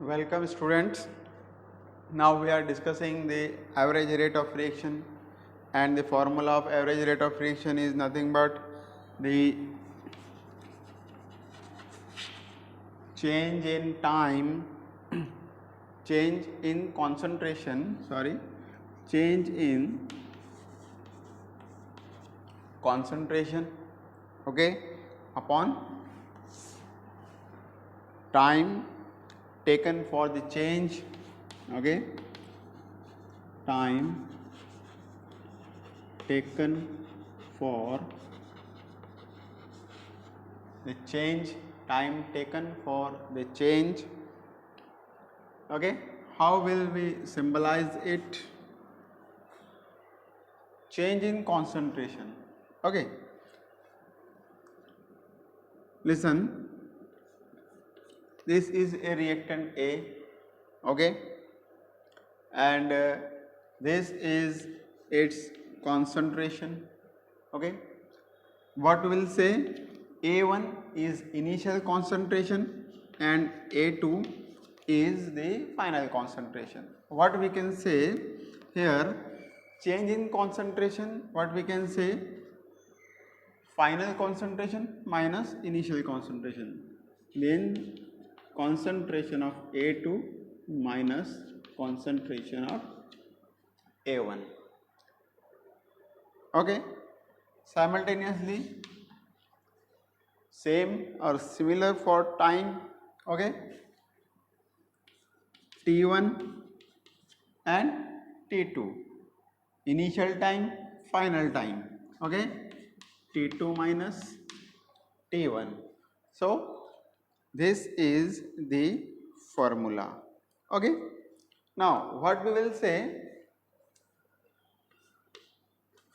Welcome students. Now we are discussing the average rate of reaction, and the formula of average rate of reaction is nothing but the change in time, change in concentration, change in concentration, okay, upon time taken for the change, okay, time taken for the change, time taken for the change, okay. How will we symbolize it? Change in concentration, okay. Listen, this is a reactant A, okay, and this is its concentration, okay. What we will say, A1 is initial concentration and A2 is the final concentration. What we can say here, change in concentration, what we can say, final concentration minus initial concentration, then concentration of A2 minus concentration of A1, okay. Simultaneously, same or similar for time, okay, T1 and T2, initial time, final time, okay, T2 minus T1. So this is the formula, okay. Now what we will say,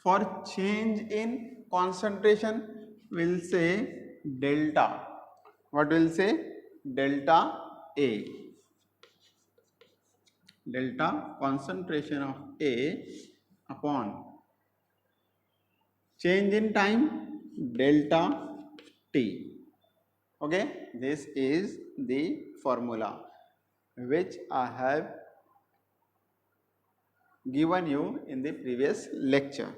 for change in concentration we'll say delta. What will say? Delta A. Delta concentration of A upon change in time, delta T. Okay, this is the formula which I have given you in the previous lecture.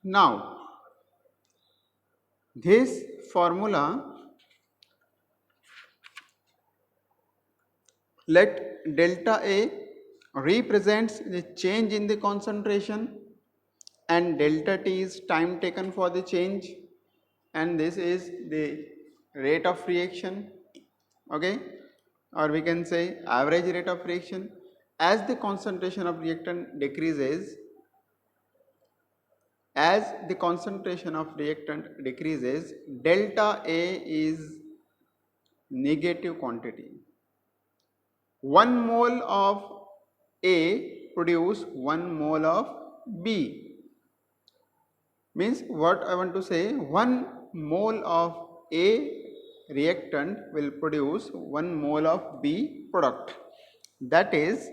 Now, this formula, let delta A represents the change in the concentration and delta T is time taken for the change, and this is the rate of reaction, okay, or we can say average rate of reaction. As the concentration of reactant decreases, delta A is negative quantity. 1 mole of A produce 1 mole of B. Means what I want to say, 1 mole of A reactant will produce 1 mole of B product. That is,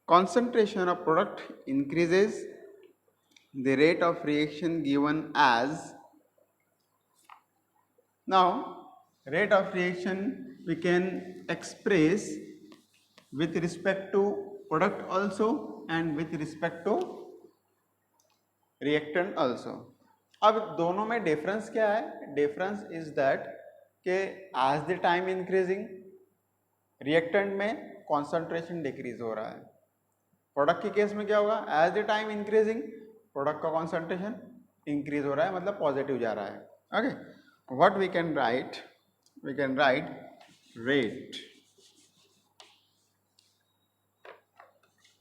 concentration of product increases, the rate of reaction given as, now rate of reaction we can express with respect to product also and with respect to reactant also. अब दोनों में difference क्या है? Difference is that कि as the time increasing reactant में concentration decrease हो रहा है, प्रोडक्ट के केस में क्या होगा? As the time increasing product का कॉन्सेंट्रेशन इंक्रीज हो रहा है, मतलब पॉजिटिव जा रहा है, okay. What we can write? We can write rate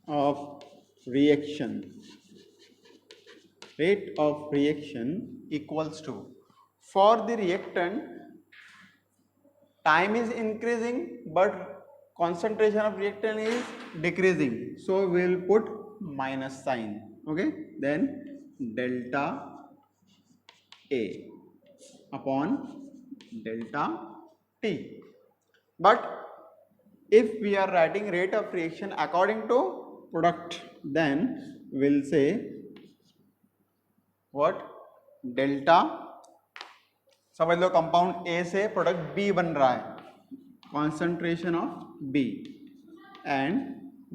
of reaction, rate of reaction equals to, for the reactant time is increasing but concentration of reactant is decreasing, so we will put minus sign, okay. Then delta A upon delta T. But if we are writing rate of reaction according to product, then we'll say what? Delta, समझ लो compound A से product B बन रहा है, concentration of B and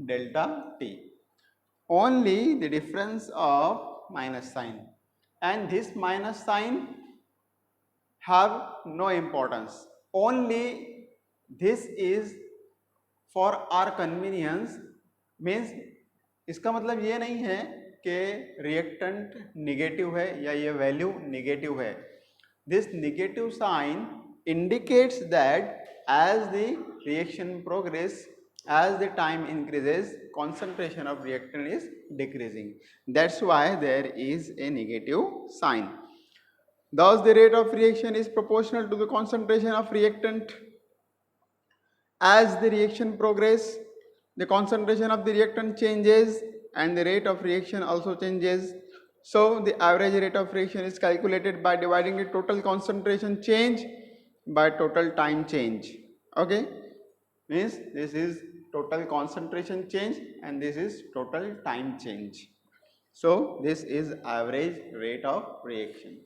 delta T. Only the difference of minus sign, and this minus sign have no importance. Only this is for our convenience, means इसका मतलब ये नहीं है कि रिएक्टेंट निगेटिव है या ये वैल्यू निगेटिव है. This negative sign indicates that as the reaction progress, as the time increases, concentration of reactant is decreasing. That's why there is a negative sign. Thus the rate of reaction is proportional to the concentration of reactant. As the reaction progresses, the concentration of the reactant changes and the rate of reaction also changes. So the average rate of reaction is calculated by dividing the total concentration change by total time change. Okay, means this is total concentration change and this is total time change. So this is average rate of reaction.